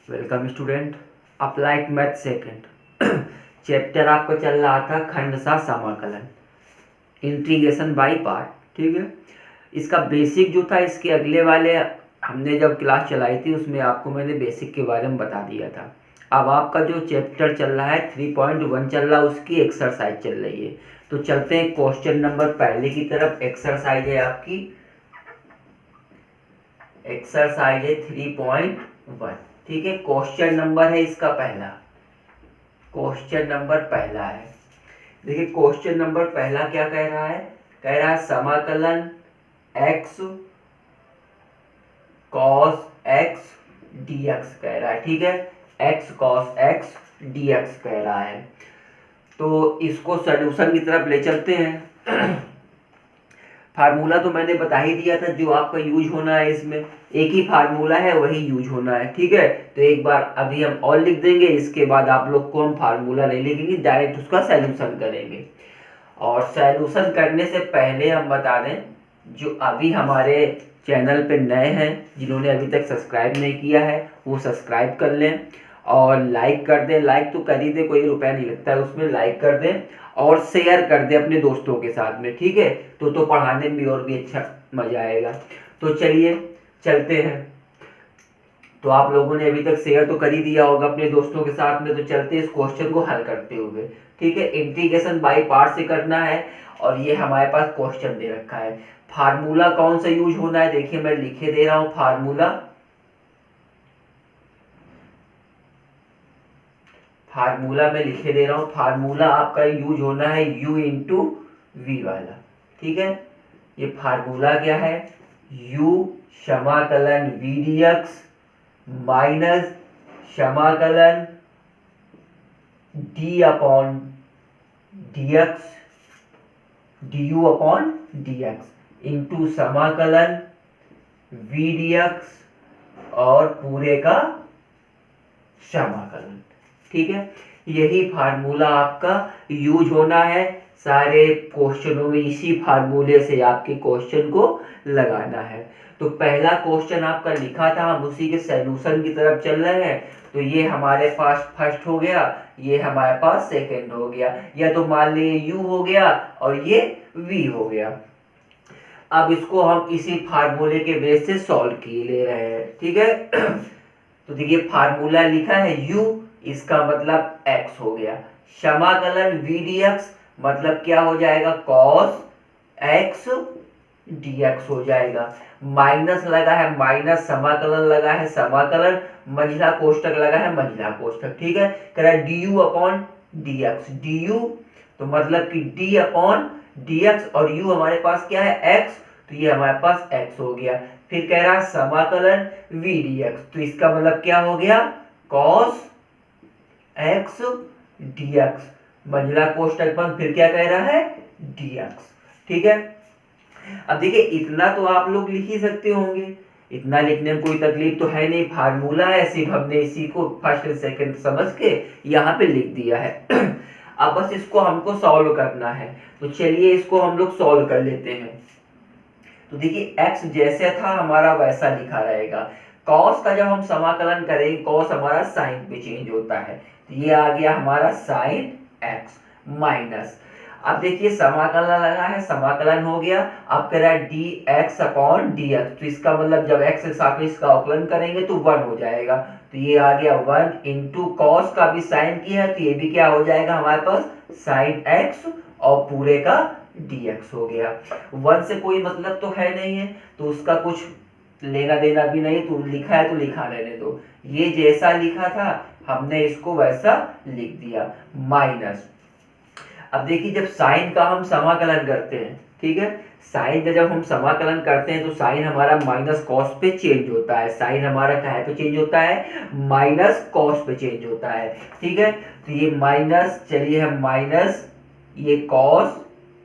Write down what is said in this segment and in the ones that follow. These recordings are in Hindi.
Welcome student. Applied math second chapter आपका चल रहा था खंडशः समाकलन, इंटीग्रेशन बाय पार्ट। ठीक है, इसका बेसिक जो था, इसके अगले वाले हमने जब क्लास चलाई थी उसमें आपको मैंने बेसिक के बारे में बता दिया था। अब आपका जो चैप्टर चल रहा है 3.1 चल रहा है, उसकी एक्सरसाइज चल रही है। तो चलते हैं क्वेश्चन नंबर पहले की तरफ। एक्सरसाइज है आपकी, एक्सरसाइज है 3.1। ठीक है, क्वेश्चन नंबर है इसका पहला, क्वेश्चन नंबर पहला है। देखिए क्वेश्चन नंबर पहला क्या कह रहा है, कह रहा है समाकलन x cos x dx कह रहा है। ठीक है, x cos x dx कह रहा है। तो इसको सॉल्यूशन की तरफ ले चलते हैं। फार्मूला तो मैंने बता ही दिया था जो आपका यूज होना है, इसमें एक ही फार्मूला है वही यूज होना है। ठीक है, तो एक बार अभी हम और लिख देंगे, इसके बाद आप लोग को हम फार्मूला नहीं लिखेंगे, डायरेक्ट उसका सॉल्यूशन करेंगे। और सॉल्यूशन करने से पहले हम बता दें, जो अभी हमारे चैनल पे नए हैं, जिन्होंने अभी तक सब्सक्राइब नहीं किया है वो सब्सक्राइब कर लें और लाइक कर दें। लाइक तो कर ही दे, कोई रुपया नहीं लगता है उसमें, लाइक कर दें और शेयर कर दे अपने दोस्तों के साथ में। ठीक है, तो पढ़ाने में भी और भी अच्छा मजा आएगा। तो चलिए चलते हैं। तो आप लोगों ने अभी तक शेयर तो कर ही दिया होगा अपने दोस्तों के साथ में। तो चलते हैं इस क्वेश्चन को हल करते हुए। ठीक है, इंटीग्रेशन बाय पार्ट से करना है और ये हमारे पास क्वेश्चन दे रखा है। फार्मूला कौन सा यूज होना है, देखिए मैं लिखे दे रहा हूं फार्मूला। फार्मूला में लिखे दे रहा हूं, फार्मूला आपका यूज होना है u इंटू वी वाला। ठीक है, ये फार्मूला क्या है, u समाकलन v dx माइनस समाकलन d upon dx du upon dx into समाकलन v dx और पूरे का समाकलन। ठीक है, यही फार्मूला आपका यूज होना है सारे क्वेश्चनों में, इसी फार्मूले से आपके क्वेश्चन को लगाना है। तो पहला क्वेश्चन आपका लिखा था, हम उसी के सॉल्यूशन की तरफ चल रहे हैं। तो ये हमारे पास फर्स्ट हो गया, ये हमारे पास सेकंड हो गया, या तो मान लीजिए u हो गया और ये v हो गया। अब इसको हम इसी फार्मूले के बेस से सॉल्व किए ले रहे हैं। ठीक है, तो देखिए फार्मूला लिखा है u, इसका मतलब x हो गया। समाकलन v dx मतलब क्या हो जाएगा, cos x dx हो जाएगा। माइनस लगा है, माइनस समाकलन लगा है, समाकलन मंझला कोष्टक लगा है, मंझला कोष्टक। ठीक है, कह रहा है du अपॉन dx, du तो मतलब कि d अपॉन dx और u हमारे पास क्या है, x, तो ये हमारे पास x हो गया। फिर कह रहा है समाकलन v dx, तो इसका मतलब क्या हो गया, cos x dx मंझला कोष्टक बंद, फिर क्या कह रहा है, dx। ठीक है, अब देखिए इतना तो आप लोग लिख ही सकते होंगे, इतना लिखने में कोई तकलीफ तो है नहीं, फार्मूला है, सिर्फ हमने इसी को फर्स्ट एंड सेकंड समझ के यहाँ पे लिख दिया है। अब बस इसको हमको सॉल्व करना है, तो चलिए इसको हम लोग सॉल्व कर लेते हैं। तो देखिए x जैसे था हमारा वैसा लिखा रहेगा। cos का जब हम समाकलन करेंगे, cos हमारा साइन पे चेंज होता है, तो ये आ गया हमारा साइन x माइनस, अब देखिए समाकलन लगा है, समाकलन हो गया। अब कह रहा है dx अपॉन dx, तो इसका मतलब जब x के साथ इसका अवकलन करेंगे तो 1 हो जाएगा, तो ये आ गया 1 इंटू कॉस का भी साइन किया है तो ये भी क्या हो जाएगा हमारे पास साइन x और पूरे का dx हो गया। 1 से कोई मतलब तो है नहीं है, तो उसका कुछ लेना देना भी नहीं, तो लिखा है तो लिखा रहने दो। ये जैसा लिखा था हमने इसको वैसा लिख दिया माइनस। अब देखिए जब साइन का हम समाकलन करते हैं, ठीक है, साइन का जब हम समाकलन करते हैं तो साइन हमारा माइनस कॉस पे चेंज होता है, साइन हमारा कहाँ पे चेंज होता है, माइनस कॉस पे चेंज होता है। ठीक है, तो ये माइनस, चलिए हम माइनस ये कॉस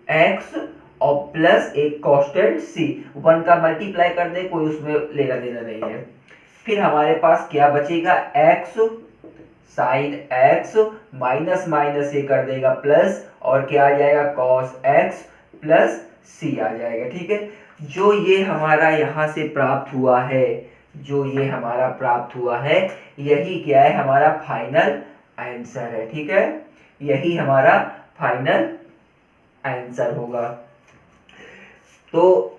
एक्स और प्लस एक कांस्टेंट सी, 1 का मल्टीप्लाई कर दे, कोई उसमें लेना देना नहीं है। फिर हमारे पास क्या बचेगा, x sine x minus minus ये कर देगा प्लस, और क्या आ जाएगा कॉस एक्स प्लस सी आ जाएगा। ठीक है, जो ये हमारा यहाँ से प्राप्त हुआ है, जो ये हमारा प्राप्त हुआ है यही क्या है, हमारा फाइनल आंसर है। ठीक है, यही हमारा फाइनल आंसर होगा। तो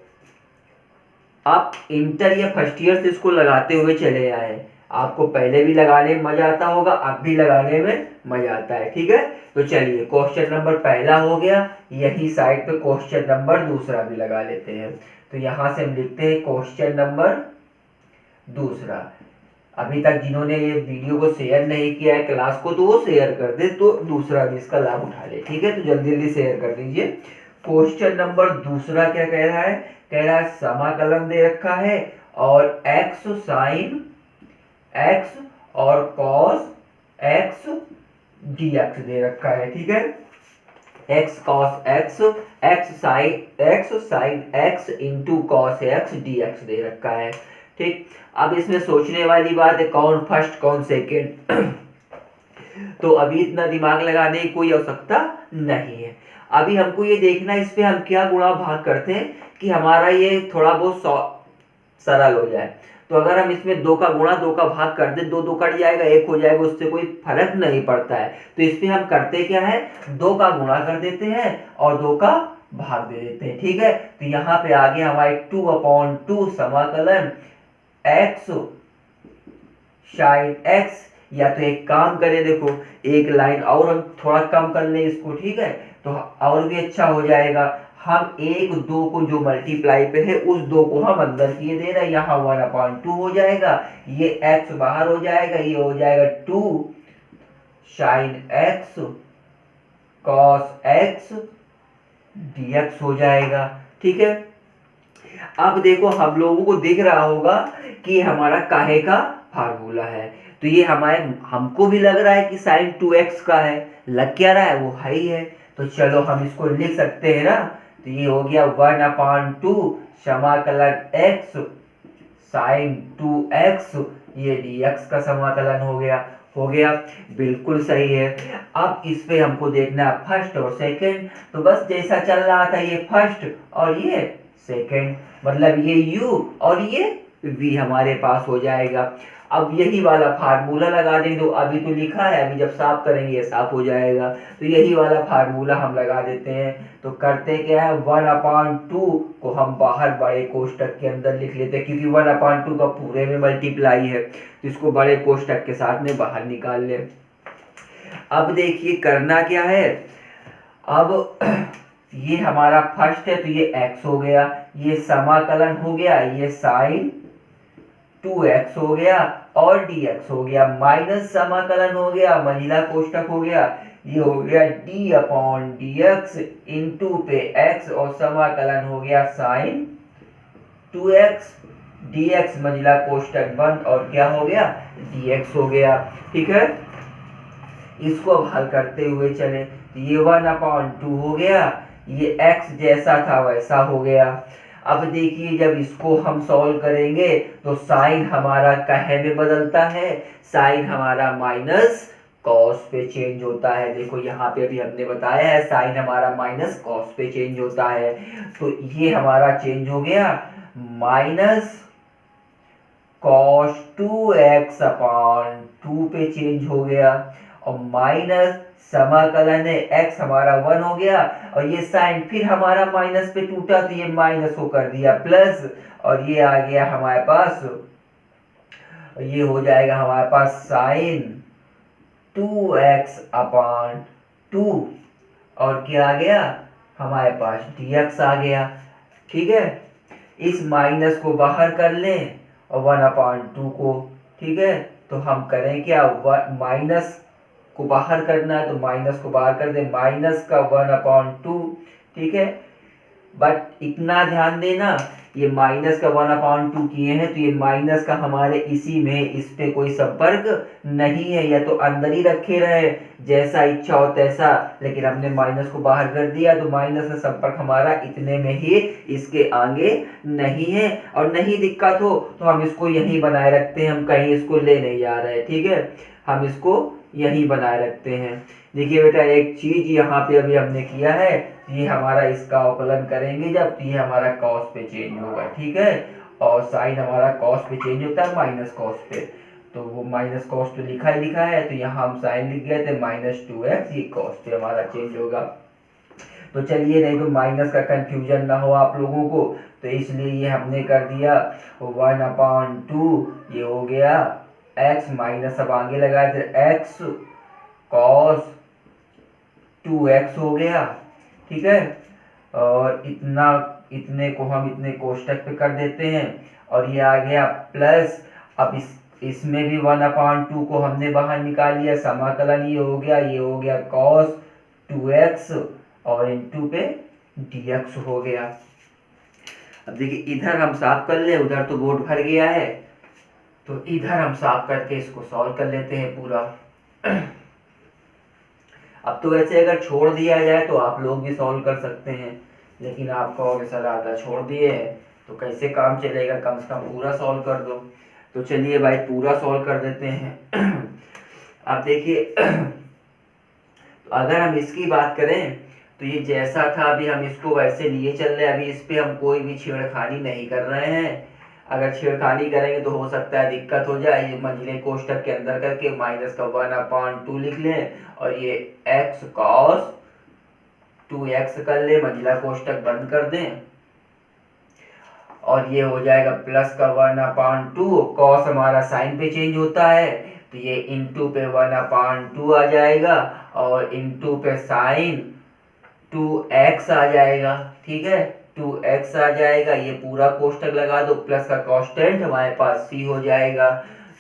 आप इंटर या फर्स्ट ईयर से इसको लगाते हुए चले आए, आपको पहले भी लगाने में मजा आता होगा, अब भी लगाने में मजा आता है। ठीक है, तो चलिए क्वेश्चन नंबर पहला हो गया, यही साइड पे क्वेश्चन नंबर दूसरा भी लगा लेते हैं। तो यहां से हम लिखते हैं क्वेश्चन नंबर दूसरा। अभी तक जिन्होंने ये वीडियो को शेयर नहीं किया है क्लास को, तो वो शेयर कर दे, तो दूसरा भी इसका लाभ उठा ले। ठीक है, तो जल्दी जल्दी शेयर कर दीजिए। क्वेश्चन नंबर दूसरा क्या कह रहा है, कह रहा है समाकलन दे रखा है और x साइन x और cos x dx दे रखा है। ठीक है, x cos x x sine x into cos x dx दे रखा है। ठीक, अब इसमें सोचने वाली बात है कौन फर्स्ट कौन सेकेंड। तो अभी इतना दिमाग लगाने की कोई आवश्यकता नहीं है। अभी हमको ये देखना है इस पे हम क्या गुणा भाग करते हैं कि हमारा ये थोड़ा बहुत सरल हो जाए। तो अगर हम इसमें 2 का गुणा 2 का भाग कर दे, 2 2 कट जाएगा, 1 हो जाएगा, उससे कोई फर्क नहीं पड़ता है। तो इस पे हम करते क्या है, 2 का गुणा कर देते हैं और 2 का भाग दे देते हैं। ठीक है, तो यहाँ पे आ गया हमारे 2/2 समाकलन x साइन x। या तो एक काम करें, देखो एक लाइन और हम थोड़ा कम कर लें इसको। ठीक है, तो और भी अच्छा हो जाएगा। हम 1 2 को जो मल्टीप्लाई पे है उस 2 को हम अंदर किए दे रहे हैं, यहाँ 1/2 हो जाएगा, ये x बाहर हो जाएगा, ये हो जाएगा 2 sine x cos x dx हो जाएगा। ठीक है, अब देखो हम लोगों को दिख रहा होगा कि हमारा काहे का फार्मूला है। तो ये हमारे हमको भी लग रहा है कि साइन 2x का है, लग क्या रहा है, वो है ही है। तो चलो हम इसको लिख सकते हैं ना। तो ये हो गया 1/2 समाकलन x साइन 2x, ये dx का समाकलन हो गया। बिल्कुल सही है। अब इस पे हमको देखना है फर्स्ट और सेकंड। तो बस जैसा चल रहा था, ये फर्स्ट और ये सेकंड, मतलब ये u और ये v हमारे पास हो जाएगा। अब यही वाला फार्मूला लगा देंगे। तो अभी तो लिखा है, अभी जब साफ करेंगे ये साफ हो जाएगा। तो यही वाला फार्मूला हम लगा देते हैं। तो करते क्या है, 1/2 को हम बाहर बड़े कोष्टक के अंदर लिख लेते हैं, क्योंकि 1/2 का पूरे में मल्टीप्लाई है, तो इसको बड़े कोष्टक के साथ में बाहर निकाल ले। अब देखिए करना क्या है, अब ये हमारा फर्स्ट है तो ये x हो गया, ये समाकलन हो गया, ये साइन 2x हो गया और dx हो गया, माइनस समाकलन हो गया, महिला कोष्टक हो गया, ये हो गया d/dx इंटू पे x और समाकलन हो गया साइन 2x dx, महिला कोष्टक बंद और क्या हो गया, dx हो गया। ठीक है, इसको अब हल करते हुए चले। ये 1/2 हो गया, ये x जैसा था वैसा हो गया। अब देखिए जब इसको हम सॉल्व करेंगे तो साइन हमारा काहे में बदलता है, साइन हमारा माइनस कॉस पे चेंज होता है। देखो यहाँ पे अभी हमने बताया है साइन हमारा माइनस कॉस पे चेंज होता है। तो ये हमारा चेंज हो गया माइनस कॉस 2x/2 पे चेंज हो गया, और माइनस समाकलन है x हमारा 1 हो गया, और ये साइन फिर हमारा माइनस पे टूटा तो ये माइनस को कर दिया प्लस, और ये आ गया हमारे पास, ये हो जाएगा हमारे पास साइन 2x/2, और क्या आ गया हमारे पास dx आ गया। ठीक है, इस माइनस को बाहर कर लें और 1/2 को। ठीक है, तो हम करें क्या, माइनस को बाहर करना है तो माइनस को बाहर कर दे, माइनस का 1/2। ठीक है, बट इतना ध्यान देना, ये माइनस का 1/2 किए हैं तो ये माइनस का हमारे इसी में, इस पे कोई संपर्क नहीं है, या तो अंदर ही रखे रहे जैसा इच्छा हो तैसा, लेकिन हमने माइनस को बाहर कर दिया तो माइनस का संपर्क हमारा इतने में ही, इसके आगे नहीं है। और नहीं दिक्कत हो तो हम इसको यहीं बनाए रखते हैं, हम कहीं इसको ले नहीं जा रहे। ठीक है, हम इसको यहीं बनाए रखते हैं। देखिए बेटा एक चीज यहाँ पे अभी हमने किया है, ये हमारा इसका अवकलन करेंगे जब, ये हमारा कॉस पे चेंज होगा। ठीक है, और साइन हमारा कॉस पे चेंज होता है माइनस कॉस पे, तो वो माइनस कॉस तो लिखा ही लिखा है, तो यहाँ हम साइन लिख गए थे -2x, ये कॉस पे हमारा चेंज होगा। तो चलिए, नहीं तो माइनस का कंफ्यूजन ना हो आप लोगों को, तो इसलिए ये हमने कर दिया 1/2, ये हो गया x माइनस, अब आगे लगाए थे x cos 2x हो गया, ठीक है। और इतने को हम इतने कोष्टक पे कर देते हैं, और ये आ गया प्लस, अब इसमें भी 1/2 को हमने बाहर निकाल लिया, समाकलन ये हो गया cos 2x और इनटू पे dx हो गया। अब देखिए, इधर हम साफ कर ले, उधर तो बोर्ड भर गया है, तो इधर हम साफ करके इसको सॉल्व कर लेते हैं पूरा। अब तो वैसे अगर छोड़ दिया जाए तो आप लोग भी सॉल्व कर सकते हैं, लेकिन आप कहोगे सर आधा छोड़ दिए हैं तो कैसे काम चलेगा, कम से कम पूरा सॉल्व कर दो। तो चलिए भाई, पूरा सॉल्व कर देते हैं। अब देखिए, तो अगर हम इसकी बात करें तो ये जैसा था अभी हम इसको वैसे लिए चल रहे हैं, अभी इस पे हम कोई भी छेड़खानी नहीं कर रहे हैं। अगर छेड़खानी करेंगे तो हो सकता है दिक्कत हो जाए, ये मंझले कोष्टक के अंदर करके माइनस का 1/2 लिख लें, और ये x cos 2x कर ले, मंझला कोष्टक बंद कर दें, और ये हो जाएगा प्लस का 1/2, cos हमारा साइन पे चेंज होता है, तो ये इंटू पे 1/2 आ जाएगा, और इंटू पे साइन 2x आ जाएगा, ठीक है, 2x आ जाएगा। ये पूरा कोष्टक लगा दो, प्लस का कांस्टेंट हमारे पास c हो जाएगा।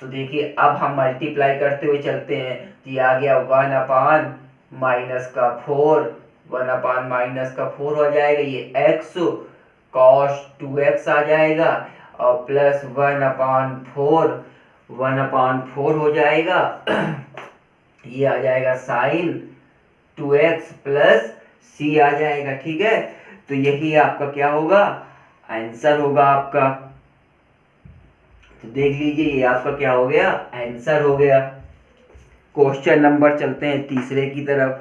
तो देखिए, अब हम मल्टीप्लाई करते हुए चलते हैं, तो ये आ गया 1/-4, 1/-4 हो जाएगा, ये x cos 2x आ जाएगा, और प्लस 1/4 हो जाएगा। ये आ जाएगा साइन 2x प्लस c आ जाएगा, ठीक है। तो यही आपका क्या होगा, आंसर होगा आपका। तो देख लीजिए, ये आपका क्या हो गया, आंसर हो गया। क्वेश्चन नंबर चलते हैं तीसरे की तरफ।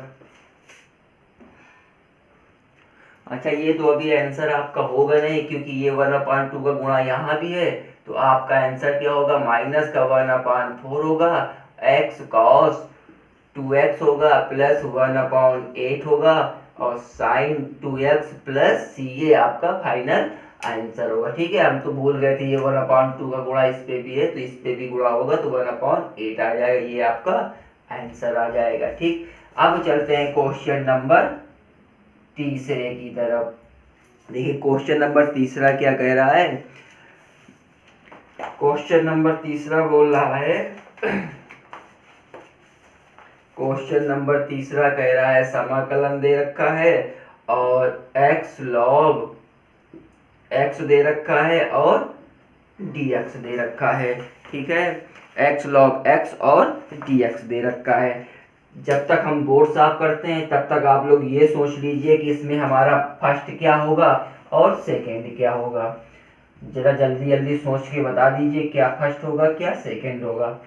अच्छा, ये तो अभी आंसर आपका होगा नहीं, क्योंकि ये 1/2 का गुणा यहाँ भी है, तो आपका आंसर क्या होगा, माइनस का 1/4 होगा, x cos 2x होगा, प्लस 1/8 होगा, और साइन 2x प्लस c, ये आपका फाइनल आंसर होगा, ठीक है। हम तो भूल गए थे, ये 1/2 का गुणा इस पे भी है, तो इस पे भी गुणा होगा तो 1/8 आ जाएगा, ये आपका आंसर आ जाएगा, ठीक। अब चलते हैं क्वेश्चन नंबर तीसरे की तरफ। देखिए, क्वेश्चन नंबर तीसरा क्या कह रहा है, क्वेश्चन नंबर तीसरा बोल रहा है, क्वेश्चन नंबर तीसरा कह रहा है समाकलन दे रखा है, और x log x दे रखा है, और dx दे रखा है, ठीक है। x log x और dx दे रखा है। जब तक हम बोर्ड साफ करते हैं तब तक आप लोग ये सोच लीजिए कि इसमें हमारा फर्स्ट क्या होगा और सेकेंड क्या होगा। जरा जल्दी जल्दी सोच के बता दीजिए, क्या फर्स्ट होगा क्या सेकेंड होगा।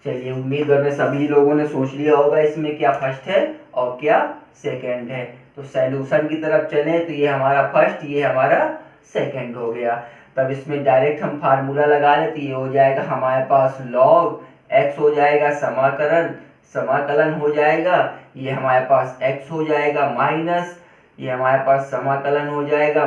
चलिए, उम्मीद करते सभी लोगों ने सोच लिया होगा इसमें क्या फर्स्ट है और क्या सेकेंड है। तो सॉल्यूशन की तरफ चलें, तो ये हमारा फर्स्ट, ये हमारा सेकेंड हो गया। तब इसमें डायरेक्ट हम फार्मूला लगा लें, तो ये हो जाएगा हमारे पास log x हो जाएगा, समाकलन हो जाएगा, ये हमारे पास x हो जाएगा, माइनस ये हमारे पास समाकलन हो जाएगा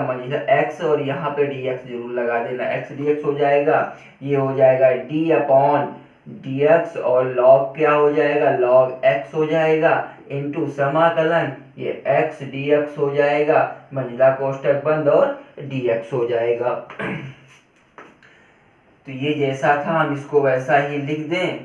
x, और यहाँ पे dx जरूर लगा देना, x dx हो जाएगा, ये हो जाएगा d/dx, और log क्या हो जाएगा, log x हो जाएगा, इंटू समाकलन ये x dx हो जाएगा, मंझला कोष्टक बंद, और dx हो जाएगा। तो ये जैसा था हम इसको वैसा ही लिख दें,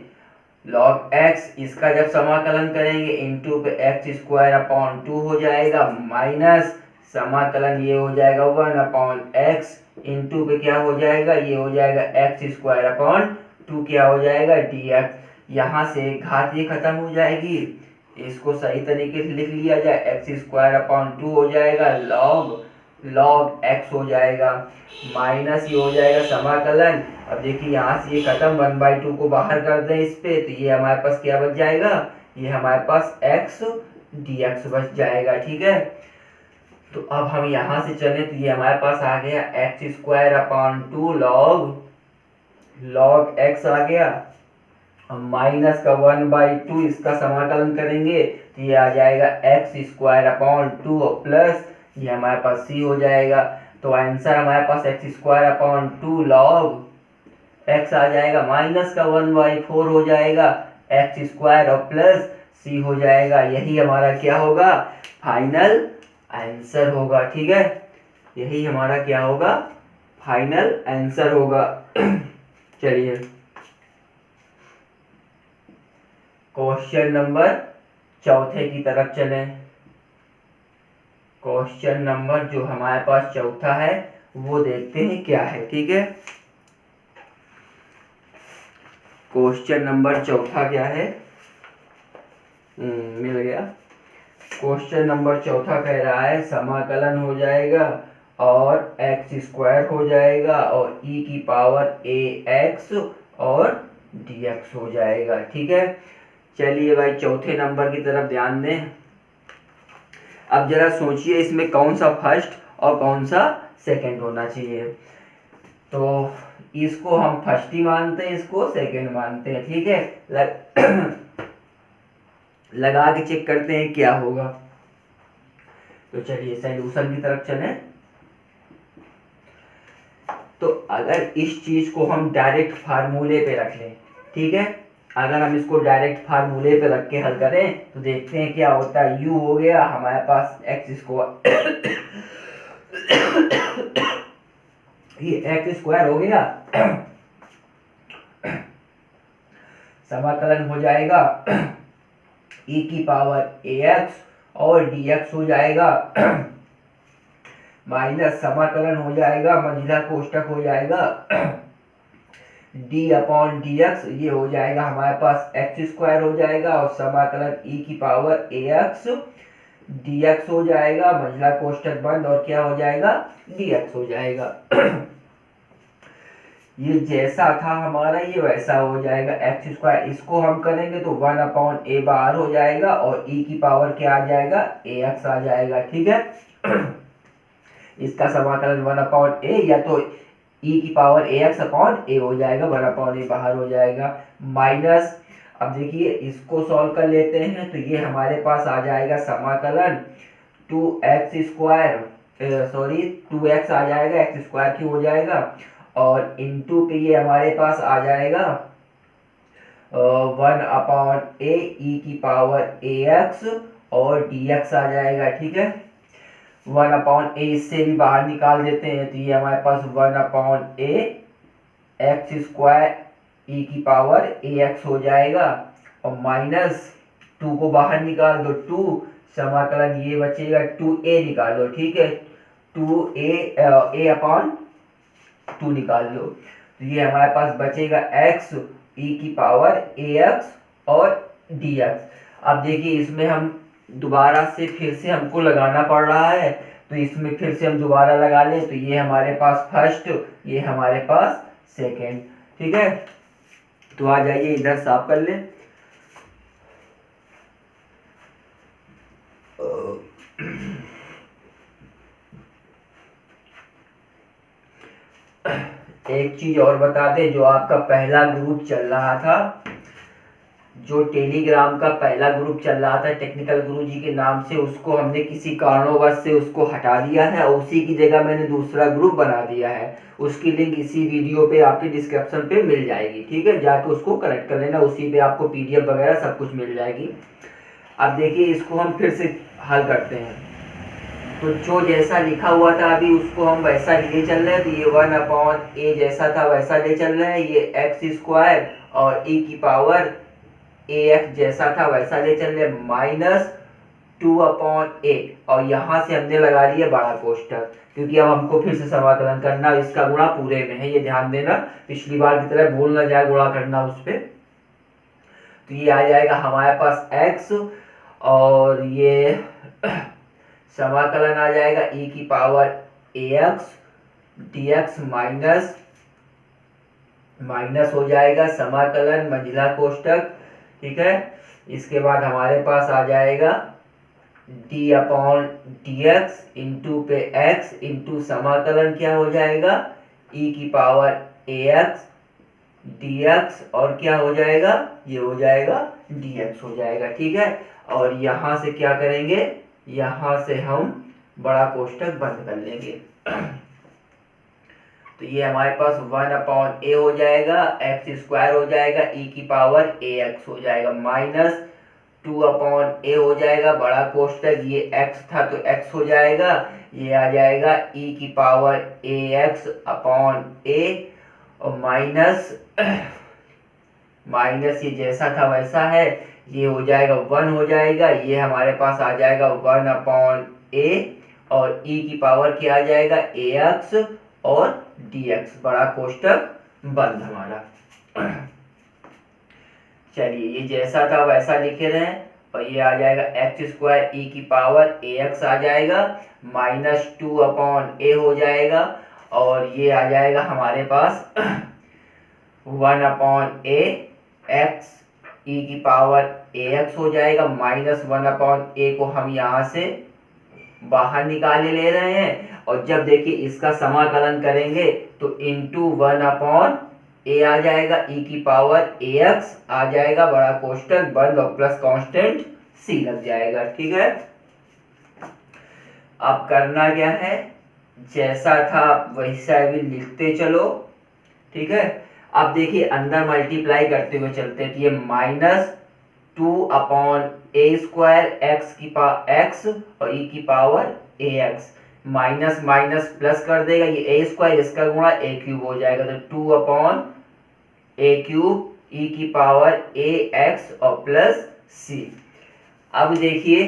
log x, इसका जब समाकलन करेंगे इंटू पे x² हो जाएगा, माइनस समाकलन ये हो जाएगा 1/x, इंटू पे क्या हो जाएगा, ये हो जाएगा x² क्या हो जाएगा dx। यहाँ से घात ये खत्म हो जाएगी, इसको सही तरीके से लिख लिया जाए, x² हो जाएगा, log x हो जाएगा, माइनस ये हो जाएगा समाकलन। अब देखिए, यहाँ से ये खत्म, 1/2 को बाहर कर दें इस पे, तो ये हमारे पास क्या बच जाएगा, ये हमारे पास x dx बच जाएगा, ठीक है। तो अब हम यहाँ से चले तो ये हमारे पास आ गया x² log x आ गया। हम माइनस का 1/2 इसका समाकलन करेंगे तो ये आ जाएगा x² प्लस ये हमारे पास c हो जाएगा। तो आंसर हमारे पास x² log x आ जाएगा, माइनस का 1/4 हो जाएगा x² और प्लस c हो जाएगा। यही हमारा क्या होगा, फाइनल आंसर होगा। ठीक है, यही हमारा क्या होगा, फाइनल आंसर होगा। चलिए क्वेश्चन नंबर चौथे की तरफ चलें। क्वेश्चन नंबर जो हमारे पास चौथा है वो देखते हैं क्या है। ठीक है, क्वेश्चन नंबर चौथा क्या है, मिल गया। क्वेश्चन नंबर चौथा कह रहा है समाकलन हो जाएगा और x² हो जाएगा और e की पावर ax और dx हो जाएगा। ठीक है, चलिए भाई चौथे नंबर की तरफ ध्यान दें। अब जरा सोचिए इसमें कौन सा फर्स्ट और कौन सा सेकंड होना चाहिए। तो इसको हम फर्स्ट ही मानते हैं, इसको सेकंड मानते हैं। ठीक है, लगा के चेक करते हैं क्या होगा। तो चलिए सॉल्यूशन की तरफ चलें। तो अगर इस चीज को हम डायरेक्ट फार्मूले पे रख लें, ठीक है, अगर हम इसको डायरेक्ट फार्मूले पे रख के हल करें तो देखते हैं क्या होता है। u हो गया हमारे पास x², ये x² हो गया, समाकलन हो जाएगा e की पावर ax और dx हो जाएगा, माइनस समाकलन हो जाएगा, मंझला कोष्टक हो जाएगा d/dx, ये हो जाएगा हमारे पास x² हो जाएगा और समाकलन e की पावर ax dx हो जाएगा, मंझला कोष्टक बंद और क्या हो जाएगा, dx हो जाएगा। ये जैसा था हमारा ये वैसा हो जाएगा x², इसको हम करेंगे तो 1/a बाहर हो जाएगा और e की पावर क्या आ जाएगा, ax आ जाएगा। ठीक है, इसका समाकलन 1/a या तो e की पावर ax/a हो जाएगा, 1/a बाहर हो जाएगा, माइनस। अब देखिए इसको सॉल्व कर लेते हैं तो ये हमारे पास आ जाएगा समाकलन 2x आ जाएगा, x² की हो जाएगा और इनटू पे ये हमारे पास आ जाएगा 1/a e की पावर ax और dx आ जाएगा। ठीक है, 1/a इससे भी बाहर निकाल देते हैं तो ये हमारे पास 1/a x² e की पावर ax हो जाएगा और माइनस 2 को बाहर निकाल दो, 2 समाकलन ये बचेगा 2a निकालो। ठीक है, 2a/2 निकाल लो तो ये हमारे पास बचेगा x e की पावर ax और dx। अब देखिए इसमें हम दोबारा से फिर से हमको लगाना पड़ रहा है तो इसमें फिर से हम दोबारा लगा लें तो ये हमारे पास फर्स्ट, ये हमारे पास सेकंड। ठीक है, तो आ जाइए इधर साफ कर लें। एक चीज और बता दें, जो आपका पहला ग्रुप चल रहा था, जो टेलीग्राम का पहला ग्रुप चल रहा था टेक्निकल गुरुजी के नाम से, उसको हमने किसी कारणवश से उसको हटा दिया है और उसी की जगह मैंने दूसरा ग्रुप बना दिया है। उसकी लिंक इसी वीडियो पे आपके डिस्क्रिप्शन पे मिल जाएगी। ठीक है, जाके उसको कनेक्ट कर लेना, उसी पे आपको PDF वगैरह सब कुछ मिल जाएगी। अब देखिए इसको हम फिर से हल करते हैं तो जो जैसा लिखा हुआ था अभी उसको हम वैसा ले चल रहे हैं। तो ये 1/a जैसा था वैसा ले चल रहे हैं, ये x² और e की पावर ax जैसा था वैसा ले चल रहे हैं, माइनस 2/a और यहाँ से हमने लगा लिया बड़ा कोष्टक, क्योंकि अब हमको फिर से समाकलन करना, इसका गुणा पूरे में है, ये ध्यान देना, पिछली बार की तरह भूल ना जाए गुणा करना उस पर। तो ये आ जाएगा हमारे पास x और ये समाकलन आ जाएगा e की पावर ax dx माइनस हो जाएगा समाकलन मंझला कोष्टक। ठीक है, इसके बाद हमारे पास आ जाएगा D upon D x into पे एक्स इंटू समाकलन क्या हो जाएगा, ई की पावर ए एक्स डी एक्स, और क्या हो जाएगा, ये हो जाएगा डी एक्स हो जाएगा। ठीक है, और यहाँ से क्या करेंगे, यहाँ से हम बड़ा कोष्टक बंद कर लेंगे। तो ये हमारे पास 1/a हो जाएगा, एक्स स्क्वायर हो जाएगा, ई की पावर ए एक्स हो जाएगा, माइनस 2/a हो जाएगा, बड़ा कोष्टक ये x था तो x हो जाएगा, ये आ जाएगा e की पावर ax अपॉन a, और माइनस माइनस ये जैसा था वैसा है, ये हो जाएगा 1 हो जाएगा, ये हमारे पास आ जाएगा 1/a, और e की पावर क्या आ जाएगा ax और dx, बड़ा कोष्टक बंद हमारा। चलिए ये जैसा था वैसा लिखे रहे हैं, और ये आ जाएगा एक्स स्क्वायर ई की पावर ए एक्स आ जाएगा, माइनस 2/a हो जाएगा, और ये आ जाएगा हमारे पास 1/a एक्स ई की पावर ए एक्स हो जाएगा, माइनस 1/a को हम यहाँ से बाहर निकाले ले रहे हैं, और जब देखिए इसका समाकलन करेंगे तो इंटू 1/a आ जाएगा, e की पावर ax आ जाएगा, बड़ा कोष्टक बंद, और प्लस कांस्टेंट c लग जाएगा। ठीक है, अब करना क्या है, जैसा था वैसा भी लिखते चलो। ठीक है, अब देखिए अंदर मल्टीप्लाई करते हुए चलते हैं, तो ये माइनस 2/a स्क्वायर एक्स की पावर एक्स और e की power ax, minus minus plus कर देगा, ये ए स्क्वायर इसका गुणा ए क्यूब हो जाएगा, तो 2/a क्यूब ई की पावर ए एक्स और प्लस सी। अब देखिए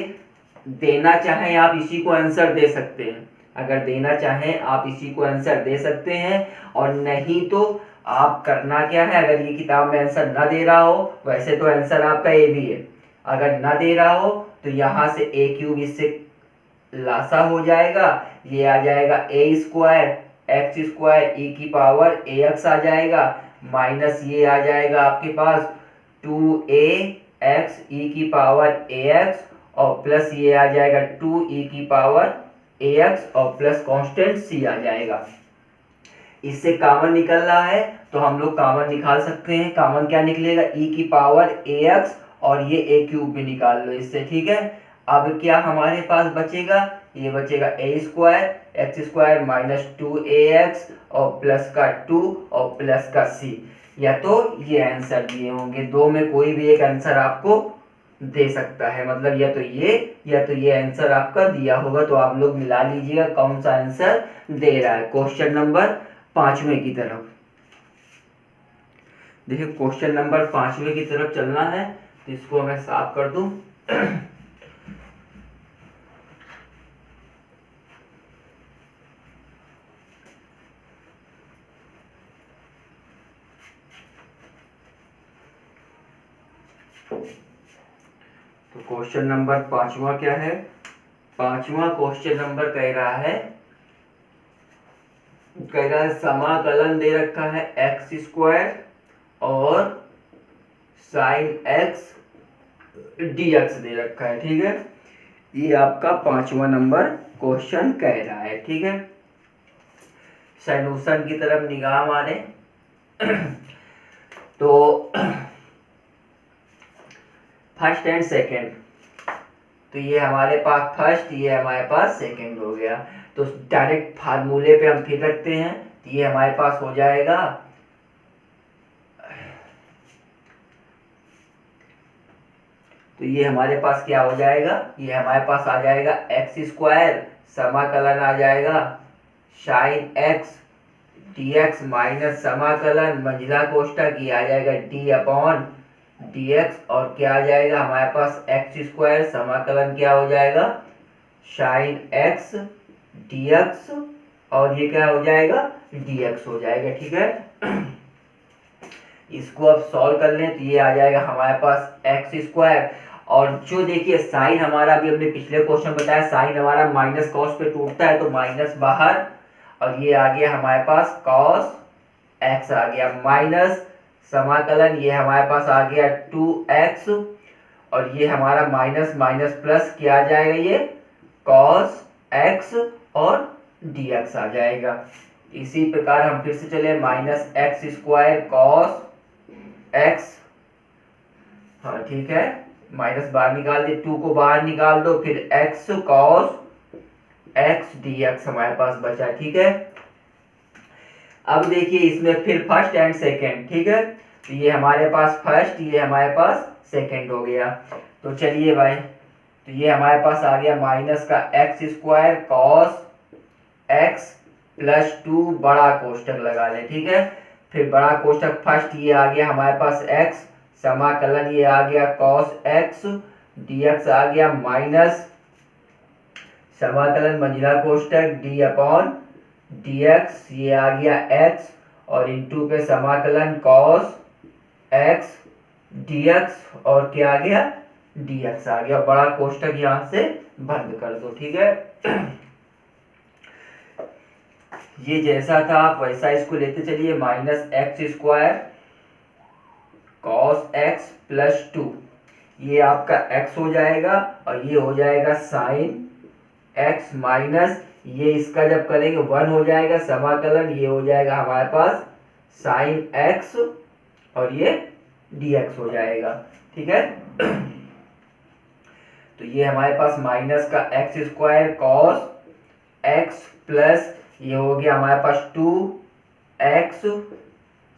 देना चाहें आप इसी को आंसर दे सकते हैं, अगर देना चाहें आप इसी को आंसर दे सकते हैं, और नहीं तो आप करना क्या है, अगर ये किताब में आंसर ना दे रहा हो, वैसे तो आंसर आपका ए भी है, अगर ना दे रहा हो तो यहाँ से ए क्यूब इससे लासा हो जाएगा, ये आ जाएगा ए स्क्वायर एक्स स्क्वायर ई की पावर ए एक्स आ जाएगा, माइनस ये आ जाएगा आपके पास 2a एक्स ई की पावर ए एक्स, और प्लस ये आ जाएगा 2e की पावर ए एक्स और प्लस कांस्टेंट c आ जाएगा। इससे कॉमन निकल रहा है तो हम लोग कॉमन निकाल सकते हैं, कॉमन क्या निकलेगा, e की पावर ए एक्स, और ये ए क्यूब भी निकाल लो इससे। ठीक है, अब क्या हमारे पास बचेगा, ये बचेगा a square x square minus 2ax और प्लस का 2 और प्लस का c, या तो ये आंसर दिए होंगे, दो में कोई भी एक आंसर आपको दे सकता है, मतलब या तो ये आंसर आपका दिया होगा, तो आप लोग मिला लीजिएगा कौन सा आंसर दे रहा है। क्वेश्चन नंबर 5वें की तरफ देखिए, क्वेश्चन नंबर 5वें की तरफ चलना है, तो इसको मैं साफ कर दूं। तो क्वेश्चन नंबर 5वां क्या है, 5वां क्वेश्चन नंबर कह रहा है समाकलन दे रखा है एक्स स्क्वायर और साइन एक्स dx दे रखा है। ठीक है, ये आपका 5वां नंबर क्वेश्चन कह रहा है। ठीक है, सॉल्यूशन की तरफ निगाह मारे तो फर्स्ट एंड सेकंड, तो ये हमारे पास फर्स्ट, ये हमारे पास सेकंड हो गया, तो डायरेक्ट फार्मूले पे हम फिर रखते हैं, तो ये हमारे पास हो जाएगा तो ये हमारे पास क्या हो जाएगा, ये हमारे पास आ जाएगा एक्स स्क्वायर, समाकलन आ जाएगा साइन एक्स dx माइनस समाकलन मंझला कोष्टक, ये आ जाएगा d अपॉन dx, और क्या आ जाएगा हमारे पास एक्स स्क्वायर, समाकलन क्या हो जाएगा साइन एक्स dx, और ये क्या हो जाएगा dx हो जाएगा। ठीक है, इसको अब सॉल्व कर लें तो ये आ जाएगा हमारे पास एक्स स्क्वायर, और जो देखिए साइन हमारा अभी हमने पिछले क्वेश्चन बताया, साइन हमारा माइनस कॉस पे टूटता है, तो माइनस बाहर, और ये आ गया हमारे पास कॉस एक्स आ गया, माइनस समाकलन ये हमारे पास आ गया 2x, और ये हमारा माइनस माइनस प्लस क्या आ जाएगा, ये cos x और dx आ जाएगा। इसी प्रकार हम फिर से चले minus X square cos x, हाँ ठीक है, माइनस बाहर निकाल दे, 2 को बाहर निकाल दो, फिर x cos x dx हमारे पास बचा। ठीक है, अब देखिए इसमें फिर फर्स्ट एंड सेकेंड, ठीक है, तो ये हमारे पास फर्स्ट, ये हमारे पास सेकेंड हो गया। तो चलिए भाई, तो ये हमारे पास आ गया माइनस का x square cos x plus 2 बड़ा कोष्टक लगा ले। ठीक है, फिर बड़ा कोष्टक फर्स्ट ये आ गया हमारे पास x, समाकलन ये आ गया cos x dx आ गया माइनस समाकलन मंझला कोष्टक d अपॉन dx ये आ गया x और इंटू पे समाकलन cos x dx और क्या आ गया dx आ गया। बड़ा कोष्टक यहां से बंद कर दो। ठीक है, ये जैसा था आप वैसा इसको लेते चलिए, minus X square cos x plus 2, ये आपका x हो जाएगा और ये हो जाएगा साइन x माइनस, ये इसका जब करेंगे 1 हो जाएगा समाकलन, ये हो जाएगा हमारे पास साइन x और ये dx हो जाएगा। ठीक है, तो ये हमारे पास माइनस का x square cos x plus ये हो गया हमारे पास 2x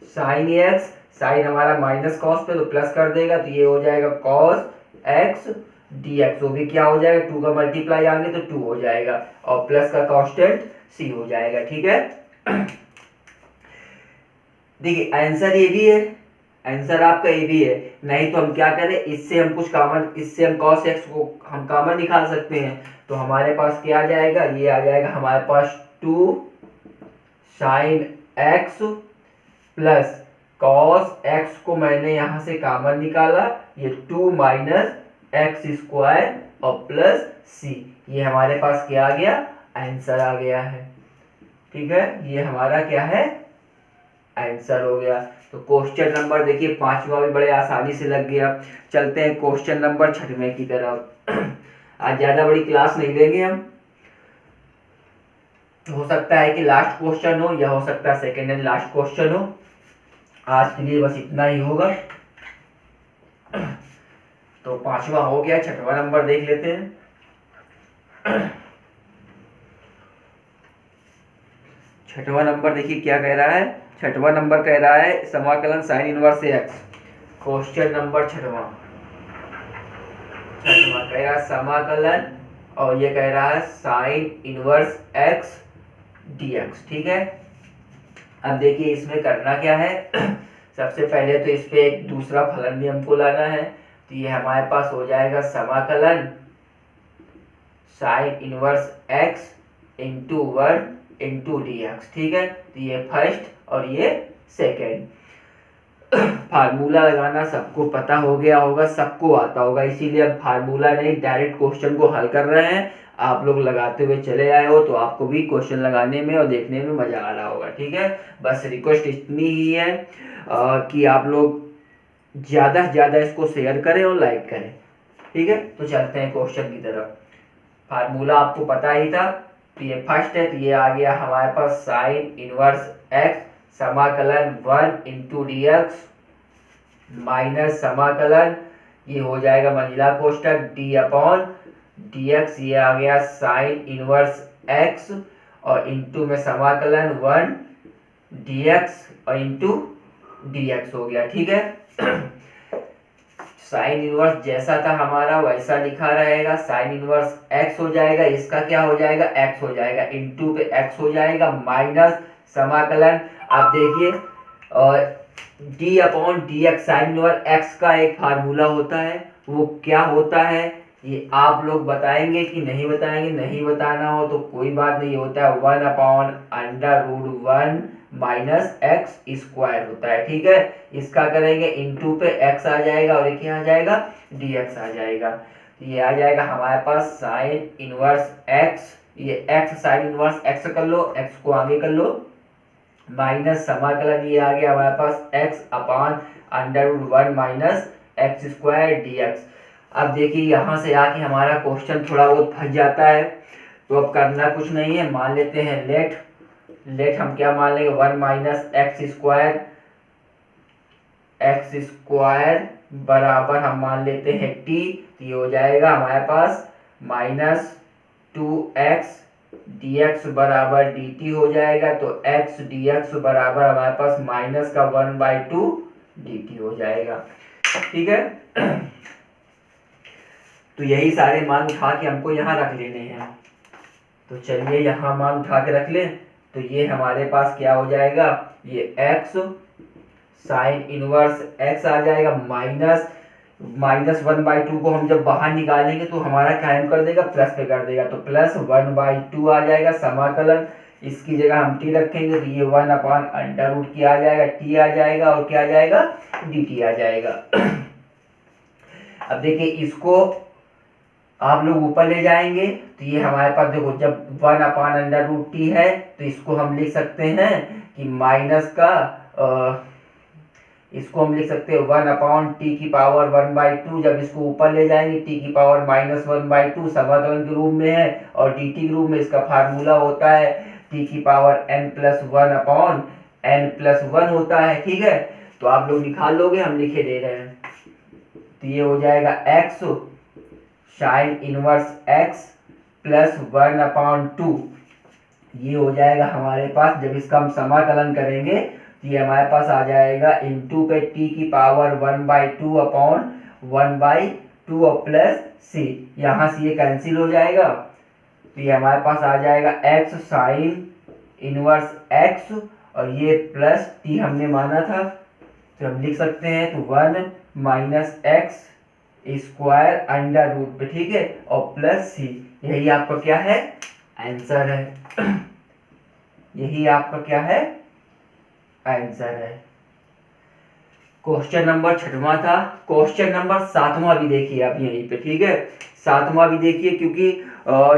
साइन एक्स, साइन हमारा माइनस कॉस पे तो प्लस कर देगा, तो ये हो जाएगा cos x dx, वो भी क्या हो जाएगा 2 का मल्टीप्लाई आएंगे तो 2 हो जाएगा और प्लस का कांस्टेंट c हो जाएगा। ठीक है, देखिए आंसर ये भी है, आंसर आपका ये भी है, नहीं तो हम क्या करें, इससे हम कुछ कॉमन, इससे हम cos x को हम कॉमन निकाल सकते हैं, तो हमारे पास क्या आ जाएगा, ये आ जाएगा हमारे पास 2 sine x plus cos x को मैंने यहां से कॉमन निकाला, ये 2 माइनस एक्स स्क्वायर और प्लस c, ये हमारे पास क्या आ गया, आंसर आ गया है। ठीक है, ये हमारा क्या है, आंसर हो गया। तो क्वेश्चन नंबर देखिए 5वां भी बड़े आसानी से लग गया। चलते हैं क्वेश्चन नंबर 6वें की तरफ। आज ज्यादा बड़ी क्लास नहीं लेंगे हम, हो सकता है कि लास्ट क्वेश्चन हो या हो सकता है सेकेंड एंड लास्ट क्वेश्चन हो, आज के लिए बस इतना ही होगा। तो 5वां हो गया, 6वां नंबर देख लेते हैं। 6वां नंबर देखिए क्या कह रहा है, 6वां नंबर कह रहा है समाकलन sine inverse x. Question number 6वां कह रहा है समाकलन और ये कह रहा है साइन इनवर्स एक्स dx। ठीक है, अब देखिए इसमें करना क्या है, सबसे पहले तो इस पे एक दूसरा फलन भी हमको लाना है, तो ये हमारे पास हो जाएगा समाकलन sine inverse x into 1 into dx। ठीक है, तो ये फर्स्ट और ये सेकेंड। फार्मूला लगाना सबको पता हो गया होगा, सबको आता होगा, इसीलिए अब फार्मूला नहीं डायरेक्ट क्वेश्चन को हल कर रहे हैं। आप लोग लगाते हुए चले आए हो तो आपको भी क्वेश्चन लगाने में और देखने में मजा आ रहा होगा। ठीक है, बस रिक्वेस्ट इतनी ही है कि आप लोग ज़्यादा से ज़्यादा इसको शेयर करें और लाइक करें। ठीक है, तो चलते हैं क्वेश्चन की तरफ। फार्मूला आपको पता ही था, तो ये फर्स्ट है, तो ये आ गया हमारे पास साइन इनवर्स एक्स समाकलन 1 इंटू dx माइनस समाकलन ये हो जाएगा मंझला कोष्टक d अपॉन dx, ये आ गया साइन इनवर्स x और इंटू में समाकलन 1 dx और इंटू dx हो गया। ठीक है, साइन इनवर्स जैसा था हमारा वैसा लिखा रहेगा, साइन इनवर्स x हो जाएगा, इसका क्या हो जाएगा x हो जाएगा, इंटू पे x हो जाएगा माइनस समाकलन, आप देखिए और d upon dx sine inverse x का एक फार्मूला होता है, वो क्या होता है ये आप लोग बताएंगे कि नहीं बताएंगे, नहीं बताना हो तो कोई बात नहीं, होता है 1 upon under root 1 minus X square होता है। ठीक है, इसका करेंगे इंटू पे x आ जाएगा और ये क्या आ जाएगा dx आ जाएगा, तो ये आ जाएगा हमारे पास साइन इनवर्स x, ये x साइन इनवर्स x कर लो, x को आगे कर लो माइनस समाकलन ये आ गया हमारे पास x upon under root 1 minus X square dx। अब देखिए यहाँ से आके हमारा क्वेश्चन थोड़ा बहुत फंस जाता है, तो अब करना कुछ नहीं है, मान लेते हैं लेट हम क्या मान लेंगे, 1 माइनस एक्स स्क्वायर बराबर हम मान लेते हैं टी। तो ये हो जाएगा हमारे पास -2x dx बराबर dt हो जाएगा। तो x dx बराबर हमारे पास -1/2 dt हो जाएगा। ठीक है, तो यही सारे मान उठा के हमको यहाँ रख लेने हैं। तो चलिए यहाँ मान उठा के रख लें। तो ये हमारे पास क्या हो जाएगा, ये x साइन इनवर्स x आ जाएगा, -1/2 को हम जब बाहर निकालेंगे तो हमारा क्या कर देगा, प्लस पे कर देगा। तो +1/2 आ जाएगा समाकलन, इसकी जगह हम t रखेंगे तो ये 1/√, की आ जाएगा, t आ जाएगा और क्या आ जाएगा, dt आ जाएगा। अब देखिए इसको आप लोग ऊपर ले जाएंगे तो ये हमारे पास देखो, जब 1/√t है तो इसको हम लिख सकते हैं कि माइनस का इसको हम लिख सकते हैं 1/t⁻1/2। जब इसको ऊपर ले जाएंगे t⁻−1/2 समाकलन के रूप में है, और dt के रूप में इसका फार्मूला होता है t⁻n+1/n+1 होता है। ठीक है, तो आप लोग निकाल लोगे, हम लिखे दे रहे हैं। तो ये हो जाएगा x साइन इनवर्स x +1/2, ये हो जाएगा हमारे पास। जब इसका हम समाकलन करेंगे तो ये हमारे पास आ जाएगा इंटू पे t⁻1/2 और प्लस c, यहाँ से ये कैंसिल हो जाएगा। तो ये हमारे पास आ जाएगा x साइन इनवर्स x और ये प्लस t हमने माना था, तो हम लिख सकते हैं तो 1 माइनस x स्क्वायर √, ठीक है, और प्लस c। यही आपका क्या है, आंसर है। यही आपका क्या है, आंसर है। क्वेश्चन नंबर 6वां था। क्वेश्चन नंबर 7वां भी देखिए आप यहीं पे। ठीक है, 7वां भी देखिए, क्योंकि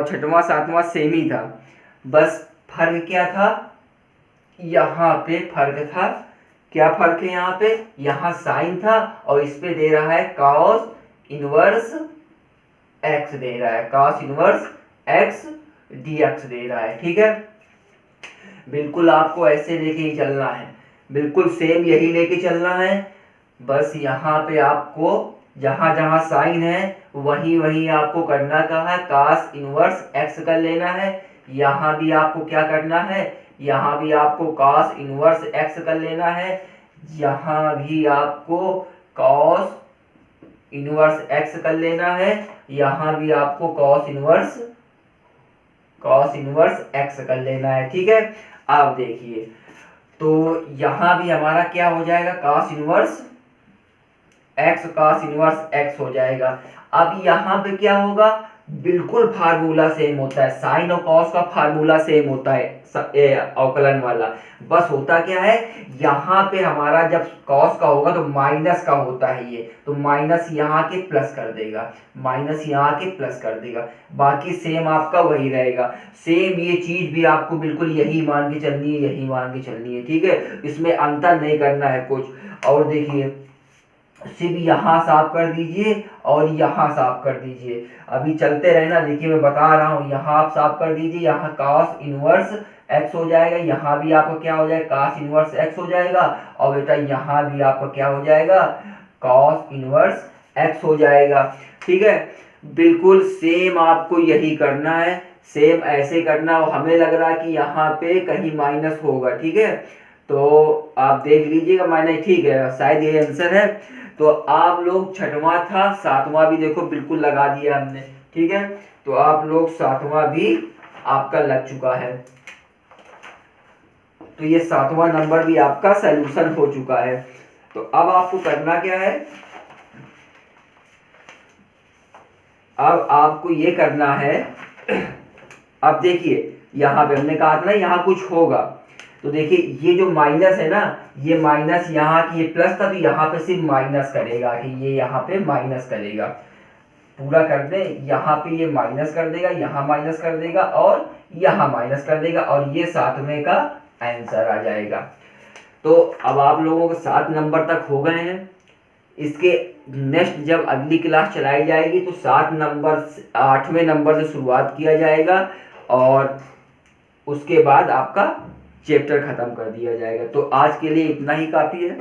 6वां 7वां सेम ही था, बस फर्क क्या था, यहाँ पे फर्क था। क्या फर्क है यहाँ पे, यहाँ साइन था और इस पे दे रहा है कॉस इनवर्स x दे रहा है, कॉस इनवर्स x dx दे रहा है। ठीक है, बिल्कुल आपको ऐसे लेके ही चलना है, बिल्कुल सेम यही लेके चलना है। बस यहाँ पे आपको जहाँ जहाँ साइन है वहीं वहीं आपको करना कहा है, कॉस इनवर्स x कर लेना है। यहाँ भी आपको क्या करना है, यहाँ भी आपको कॉस इनवर्स x कर लेना है, यहाँ भी आपको कॉस इनवर्स x कर लेना है, यहाँ भी आपको कॉस इनवर्स x कर लेना है। ठीक है, अब देखिए तो यहाँ भी हमारा क्या हो जाएगा, कॉस इनवर्स x हो जाएगा। अब यहाँ पे क्या होगा, बिल्कुल फार्मूला सेम होता है, साइन और कॉस का फार्मूला सेम होता है अवकलन वाला। बस होता क्या है, यहाँ पे हमारा जब कॉस का होगा तो माइनस का होता है ये, तो माइनस यहाँ के प्लस कर देगा, माइनस यहाँ के प्लस कर देगा, बाकी सेम आपका वही रहेगा। सेम ये चीज भी आपको बिल्कुल यही मान के चलनी है, यही मान के चलनी है। ठीक है, इसमें अंतर नहीं करना है कुछ। और देखिए सिर्फ यहाँ साफ कर दीजिए और यहाँ साफ कर दीजिए, अभी चलते रहना। देखिए मैं बता रहा हूँ, यहाँ आप साफ कर दीजिए, यहाँ कॉस इनवर्स x हो जाएगा, यहाँ भी आपका क्या हो जाएगा, कॉस इनवर्स x हो जाएगा, और बेटा यहाँ भी आपका क्या हो जाएगा, कॉस इनवर्स x हो जाएगा। ठीक है, बिल्कुल सेम आपको यही करना है, सेम ऐसे करना। और हमें लग रहा है कि यहाँ पे कहीं माइनस होगा। ठीक है, तो आप देख लीजिएगा माइनस, ठीक है, शायद ये आंसर है। तो आप लोग 6वां था, 7वां भी देखो बिल्कुल लगा दिया हमने। ठीक है, तो आप लोग 7वां भी आपका लग चुका है, तो ये 7वां नंबर भी आपका सलूशन हो चुका है। तो अब आपको करना क्या है, अब आपको ये करना है, अब देखिए यहाँ पे हमने कहा था ना यहाँ कुछ होगा, तो देखिए ये जो माइनस है ना, ये माइनस यहाँ की, ये प्लस था तो यहाँ पे सिर्फ माइनस करेगा, कि ये यहाँ पे माइनस करेगा, पूरा कर दे, यहाँ पे ये माइनस कर देगा, यहाँ माइनस कर देगा और यहाँ माइनस कर देगा, और ये 7वें का आंसर आ जाएगा। तो अब आप लोगों को 7 नंबर तक हो गए हैं। इसके नेक्स्ट जब अगली क्लास चलाई जाएगी तो 8वें नंबर से शुरुआत किया जाएगा और उसके बाद आपका चैप्टर ख़त्म कर दिया जाएगा। तो आज के लिए इतना ही काफ़ी है।